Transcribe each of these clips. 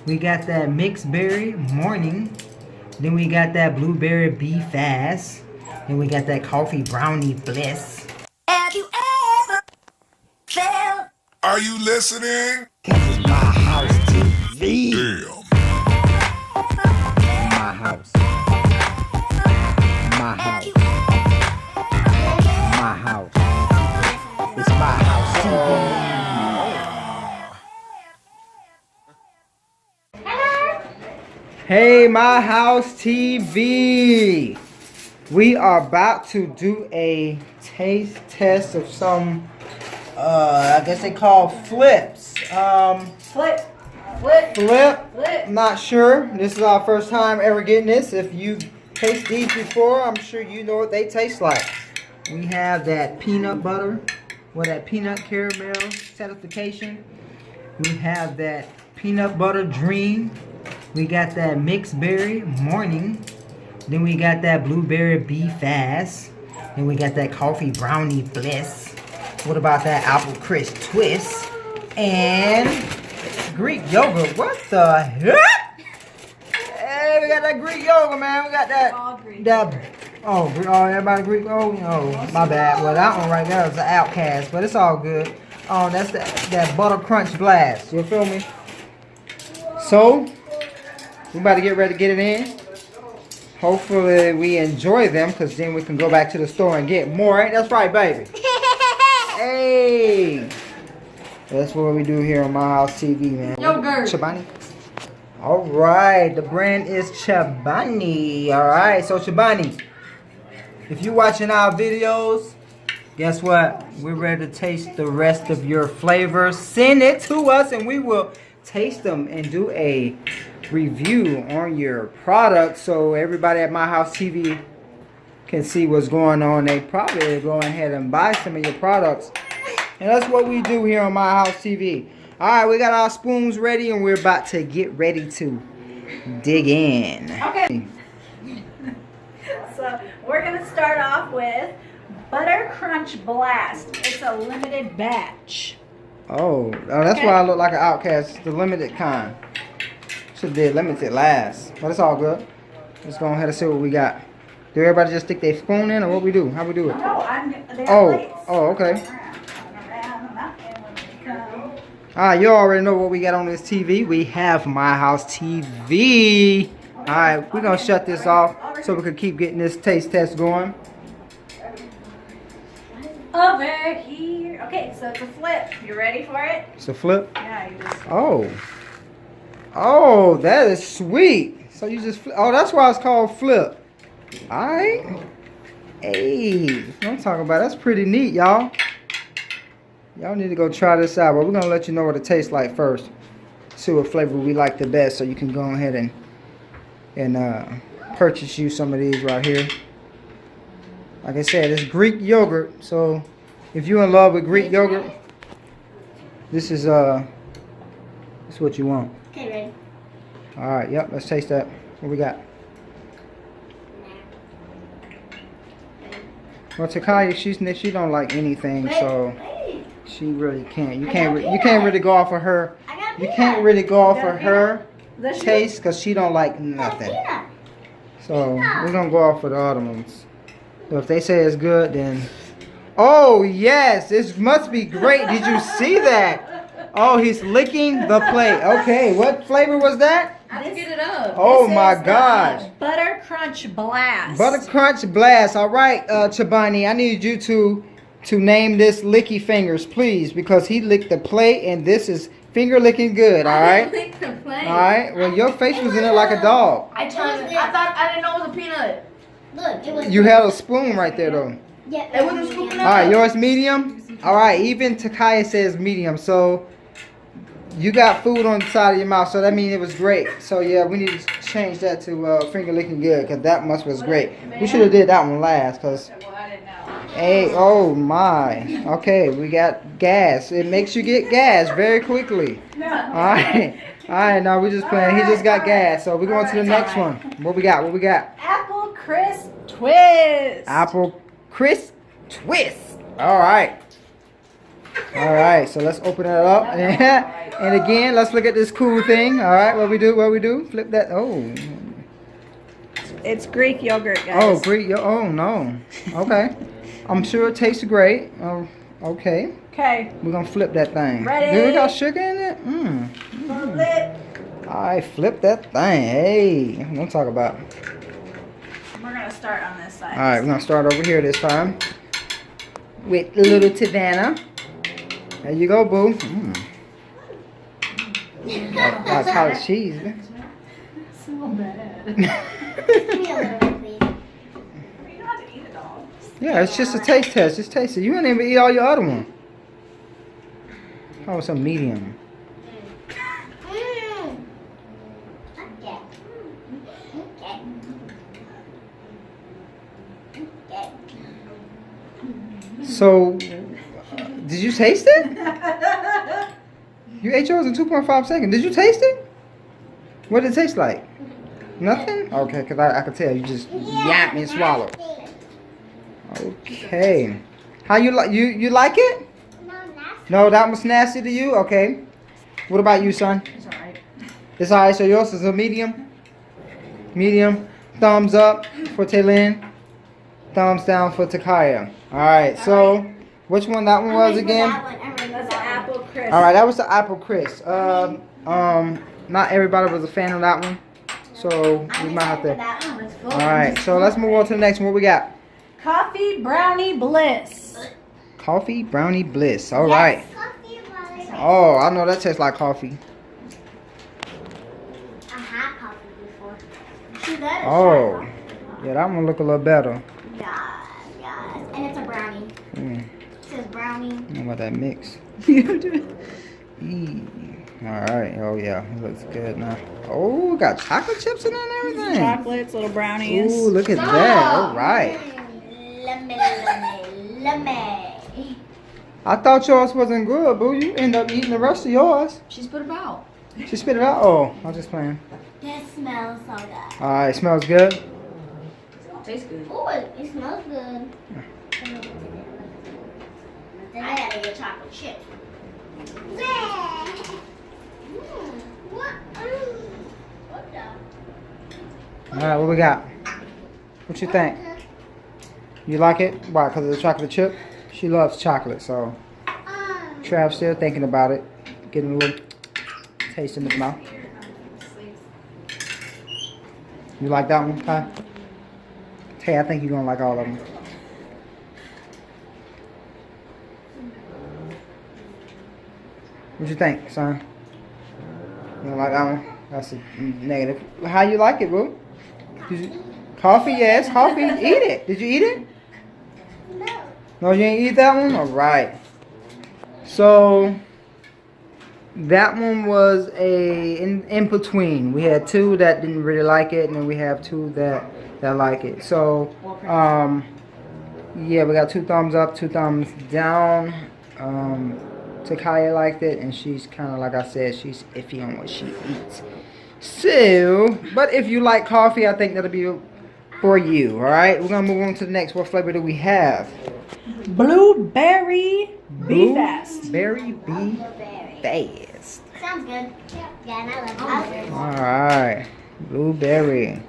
We got that mixed berry morning. Then we got that blueberry bee fast. Then we got that coffee brownie bliss. Have you ever felt? Are you listening? This is Myhouse TV. Damn. Myhouse. Myhouse. Myhouse. It's Myhouse TV. Hey, Myhouse TV. We are about to do a taste test of some, I guess they call flips. Flip. Not sure. This is our first time ever getting this. If you've tasted these before, I'm sure you know what they taste like. We have that peanut butter or that peanut caramel certification. We have that peanut butter dream. We got that mixed berry morning. Then we got that blueberry bee fast. Then we got that coffee brownie bliss. What about that apple crisp twist? And Greek yogurt. What the heck? Hey, we got that Greek yogurt, man. We got that. All Greek Oh, everybody Greek yogurt? Oh, my bad. Well, that one right there is an outcast, but it's all good. Oh, that's that butter crunch blast. You feel me? So, we about to get ready to get it in. Hopefully we enjoy them, because then we can go back to the store and get more. Ain't that's right, baby? Hey! That's what we do here on Myhouse TV, man. Yogurt. CHOBANI. Alright, the brand is CHOBANI. Alright, so CHOBANI, if you're watching our videos, guess what? We're ready to taste the rest of your flavors. Send it to us and we will taste them and do a review on your product, so everybody at Myhouse TV can see what's going on. They probably go ahead and buy some of your products, and that's what we do here on Myhouse TV. Alright, we got our spoons ready and we're about to get ready to dig in. Okay. So we're gonna start off with Butter Crunch Blast. It's a limited batch. Oh, that's why I look like an outcast. It's the limited kind. Should be limited last, but it's all good. Let's go ahead and see what we got. Do everybody just stick their spoon in, or what we do? How we do it? No, they have plates. Oh, okay. Alright, you already know what we got on this TV. We have Myhouse TV. Alright, we're gonna shut this off so we can keep getting this taste test going. Over here. Okay, so it's a flip. You ready for it? It's a flip. Yeah, you just. Oh, that is sweet. So you just flip. Oh, that's why it's called flip. Alright. Hey, I'm talking about. That's pretty neat, y'all. Y'all need to go try this out, but we're gonna let you know what it tastes like first. See what flavor we like the best, so you can go ahead and purchase you some of these right here. Like I said, it's Greek yogurt, so if you're in love with Greek yogurt, this is what you want. Okay, ready? Alright, yep, let's taste that. What we got? Well, Takaya, she don't like anything, so she really can't. You can't really go off of her. You can't really go off of her taste because she don't like nothing. So we're gonna go off of the other ones. So if they say it's good, then oh yes, this must be great. Did you see that? Oh, he's licking the plate. Okay, what flavor was that? Let's get it up. Oh my gosh. Butter Crunch Blast. Butter Crunch Blast. All right, CHOBANI, I need you to name this Licky Fingers, please, because he licked the plate and this is finger licking good. All right. Lick the plate. All right. Well, your face was in it like a dog. I didn't know it was a peanut. Look, it was. You had a spoon right there though. Yeah, It wasn't scooping All right, yours medium. All right. Even Takaya says medium, so. You got food on the side of your mouth, so that means it was great. So yeah, we need to change that to finger licking good, because that much was great. We should have did that one last, because hey, oh my. Okay, we got gas. It makes you get gas very quickly. Alright. Alright, now we're just playing. He just got gas. So we're going to the next one. What we got? What we got? Apple Crisp Twist. Apple Crisp Twist. Alright. All right, so let's open it up. And again, let's look at this cool thing. All right, what we do? Flip that. Oh. It's Greek yogurt, guys. Oh, Greek. Oh, no. Okay. I'm sure it tastes great. Oh, okay. Okay. We're going to flip that thing. Ready? Do we got sugar in it? Flip. All right, flip that thing. Hey, don't talk about it. We're going to start on this side. All right, we're going to start over here this time with little Savannah. There you go, boo. That's cottage cheese. So bad. Give me a little bit, please. You don't have to eat it all. Yeah, it's just a taste test. Just taste it. You didn't even eat all your other one. Oh, some medium. Okay. Okay. Okay. So, did you taste it? You ate yours in 2.5 seconds. Did you taste it? What did it taste like? Nothing? Okay, because I could tell you just yapped and swallowed. Okay. How you like you like it? No, that was nasty to you? Okay. What about you, son? It's alright. It's alright, so yours is a medium? Medium. Thumbs up for Taylin. Thumbs down for Takaya. Alright, so which one that one was again? That's an apple crisp. Alright, that was the apple crisp. Not everybody was a fan of that one. So we might have to. Alright, so let's move on to the next one. What we got? Coffee brownie bliss. Coffee brownie bliss. Alright. Oh, I know that tastes like coffee. I had coffee before. See, that is Oh. Yeah, that one look a little better. Yeah, and it's a brownie. It says brownie. I don't know about that mix. Alright, oh yeah, it looks good now. Oh, got chocolate chips in it and everything. Chocolates, little brownies. Ooh, look at that. Alright. Lemon. I thought yours wasn't good, boo. You end up eating the rest of yours. She's put them out. She spit it out? Oh, I was just playing. That smells so good. Alright, smells good. It tastes good. Oh, it smells good. I gotta get chocolate chip. What the? Alright, what we got? What you think? You like it? Why? Because of the chocolate chip? She loves chocolate, so Trav's still thinking about it. Getting a little taste in his mouth. You like that one, Kai? Hey, I think you're gonna like all of them. What you think, son? You don't like that one? That's a negative. How you like it, boo? Coffee, yes, coffee. Eat it. Did you eat it? No. No, you ain't eat that one? Alright. So, that one was in between. We had two that didn't really like it, and then we have two that like it. So, yeah, we got 2 thumbs up, 2 thumbs down. Takaya liked it, and she's kind of, like I said, she's iffy on what she eats. So, but if you like coffee, I think that'll be for you. Alright, we're going to move on to the next. What flavor do we have? Blueberry Bee Fast. Blueberry Bee Fast. Sounds good. Yeah, and I love it. Alright, blueberry.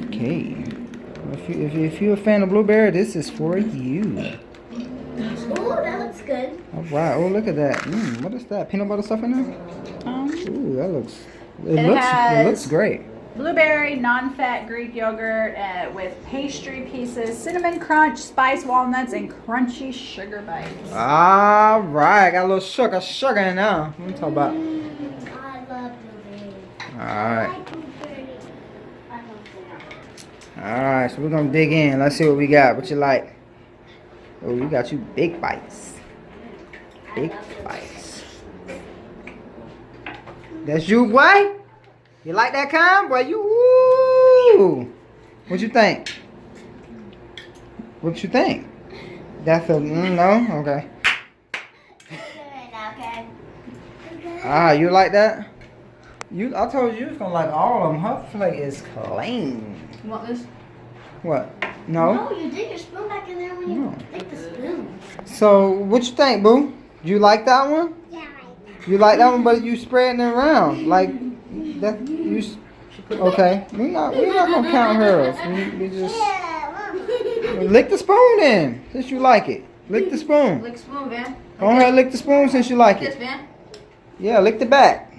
Okay. If you're a fan of blueberry, this is for you. Ooh, that looks good. Alright, oh look at that. What is that? Peanut butter stuff in there? Ooh, that looks it looks great. Blueberry, non-fat Greek yogurt with pastry pieces, cinnamon crunch, spice walnuts, and crunchy sugar bites. Alright, got a little sugar in there. What we talk about? I love blueberry. Alright. Alright, so we're gonna dig in. Let's see what we got. What you like? Oh, you got you big bites. Big bites. That's you, boy? You like that kind? Boy, you woo! What you think? What you think? That's a no? Okay. Ah, you like that? I told you was gonna like all of them. Her plate is clean. You want this? What? No? No, you dig your spoon back in there when you No. lick the spoon. So, what you think, boo? You like that one? Yeah, You like that one, but you spreading it around like that. Okay. We're not gonna count hers. We just lick the spoon then, since you like it. Lick the spoon. Lick spoon, Van. Go ahead, lick the spoon since you like This, it. Van. Yeah, lick the back.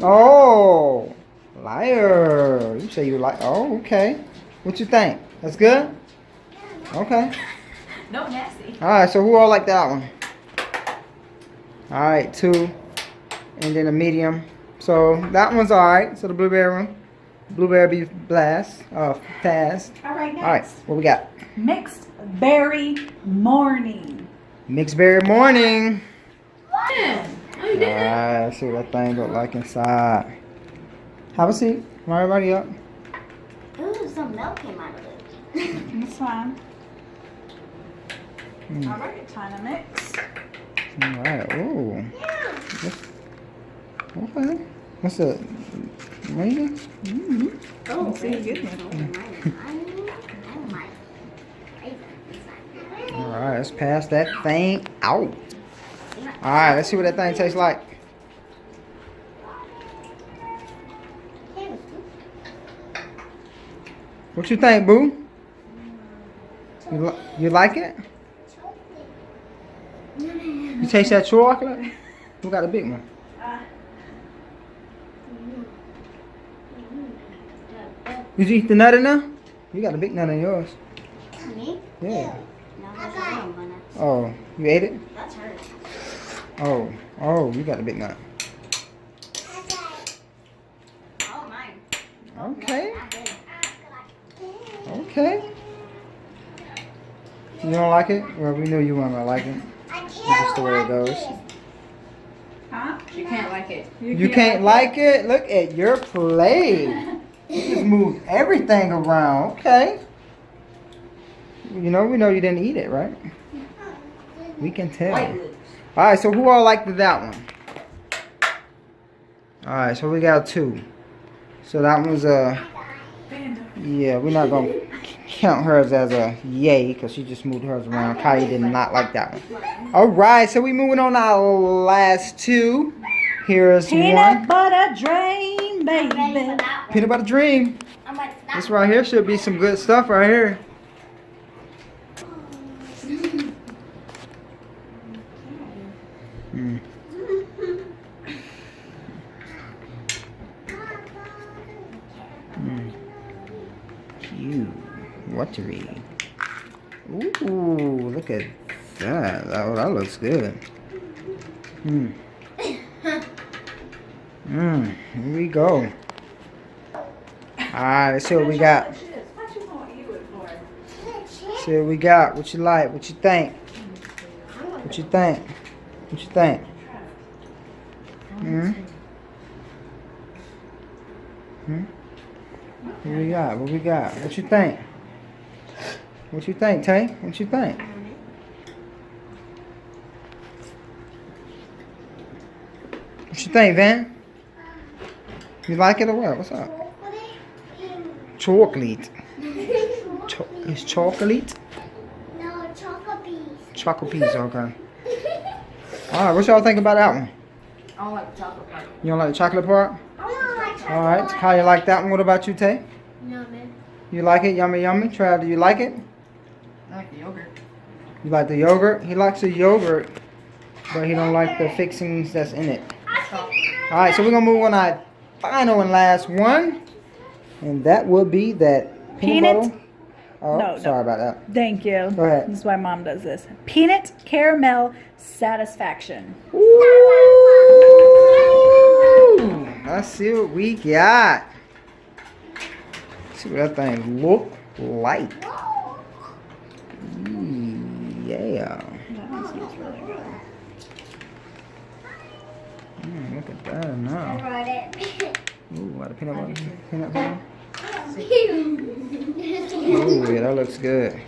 Oh, liar! You say you like? Oh, okay. What you think? That's good. Okay. No nasty. All right. So who all like that one? All right, 2, and then a medium. So that one's all right. So the blueberry one, blueberry beef blast, fast. All right, next. All right, what we got? Mixed berry morning. Mixed berry morning. Yeah. Oh, you All did that? right, let's see what that thing look like inside. Have a seat. Come on, everybody up. Ooh, some milk came out of it. That's fine. Mm. All right, time to mix. All right. Ooh. Okay. What's the rating? Mm-hmm. Oh, Let's see, good All right, let's pass that thing out. All right, let's see what that thing tastes like. What you think, boo? You like it? You taste that chocolate? Who got a big one? Did you eat the nut in there? You got a big nut in yours. Me? Yeah. No, that's not one banana. Oh, you ate it? That's hers. Oh, you got a big nut. Oh, mine. Okay, Not good. okay. You don't like it? Well, we knew you weren't gonna like it. It's just the way it goes. Huh? You can't like it. You can't like it? Look at your plate. You just moved everything around. Okay. We know you didn't eat it, right? We can tell. Alright, so who all liked that one? Alright, so we got 2. So that one's yeah, we're not gonna count hers as a yay because she just moved hers around. Kylie did not like that one. Alright, so we moving on to our last 2. Here's Peanut one. butter drain, I'm ready for baby. that one. Peanut butter dream. I'm ready for that This right here should be some good stuff right here. Mm. Mm. Cute. Watery. Ooh, look at that. That looks good. Mm. Here we go. Alright, let's see what we got. See what we got. What you like? What you think? What you think? What you think? Hmm? Hmm? What we got? What we got? What you think? What you think, Tay? What you think? What you think, Van? You like it or what? What's up? Chocolate. It's chocolate? No, chocolate piece. Chocolate piece, okay. Alright, what y'all think about that one? I don't like the chocolate part. You don't like the chocolate part? I don't like chocolate. Alright, how you like that one? What about you, Tay? No, man. You like it? Yummy, yummy. Trav, do you like it? I like the yogurt. You like the yogurt? He likes the yogurt, but he don't like the fixings that's in it. Alright, so we're going to move on to our final and last one. And that would be that peanut butter. Oh, No, sorry about that. Thank you. Go ahead. This is why Mom does this. Peanut caramel satisfaction. Ooh, let's see what we got. See what that thing look like. Yeah. That one smells really good. Look at that now. I wrote it. Ooh, what a peanut butter. Peanut butter. Ooh, Ooh, yeah, that looks good.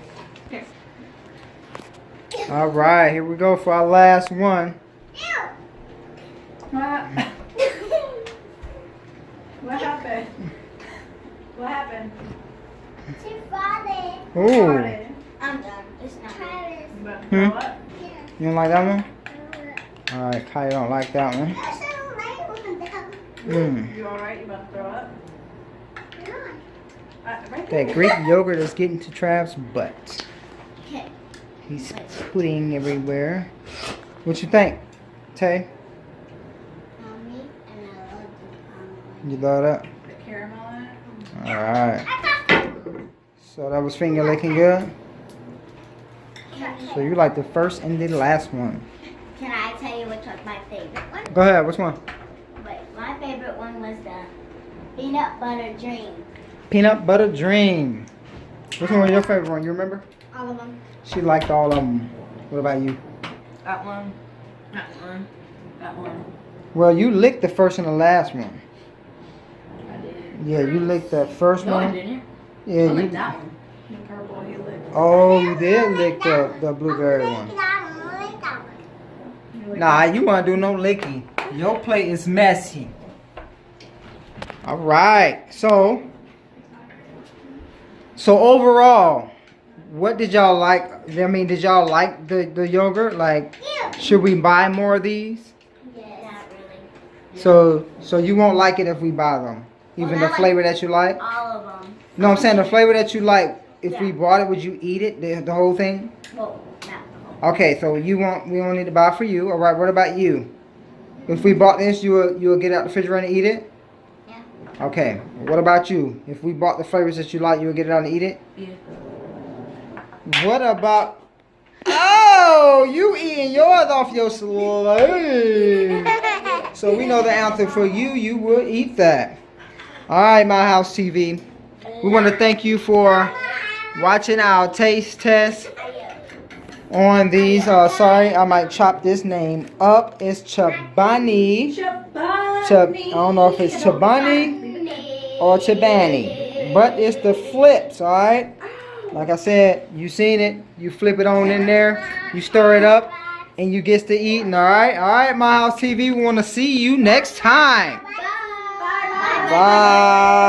All right, here we go for our last one. What happened? What happened? Too far. Ooh. I'm done. It's not me. You about to throw up? You don't like that one? Alright, Kylie don't like that one. You alright? You about to throw up? Right there. That Greek yogurt is getting to Trav's butt. Okay. He's pudding everywhere. What you think, Tay? Mommy, and I love the You love that? The caramel in it. Alright. So that was finger licking good? So you like the first and the last one. Can I tell you which was my favorite one? Go ahead, which one? Wait, my favorite one was the peanut butter dream. Peanut butter dream. Which one was your favorite one? You remember? All of them. She liked all of them. What about you? That one. That one. That one. Well, you licked the first and the last one. I did. Yeah, you licked the first No, I one. didn't. Yeah, I you. like that one. The purple he licked. Oh, you did lick the blueberry one. You licked Nah, you want to do no licking. Your plate is messy. All right. So overall, what did y'all like? I mean, did y'all like the yogurt? Like, should we buy more of these? Yes. Not really. So you won't like it if we buy them, even Well, the not flavor that you like. All of them. No, I'm saying the flavor that you like. If we Yeah. bought it, would you eat it? The whole thing? Well, not the whole. Okay, so we don't need to buy for you. All right. What about you? If we bought this, you will get out the refrigerator and eat it. Yeah. Okay. What about you? If we bought the flavors that you like, you will get it out and eat it. Yeah. What about? Oh, you eating yours off your slave. So we know the answer for you. You will eat that. All right, Myhouse TV. We want to thank you for watching our taste test on these. Sorry, I might chop this name up. It's CHOBANI. I don't know if it's CHOBANI or CHOBANI, but it's the flips. All right. Like I said, you seen it. You flip it on in there. You stir it up, and you get to eating. All right. All right, Myhouse TV. We want to see you next time. Bye. Bye.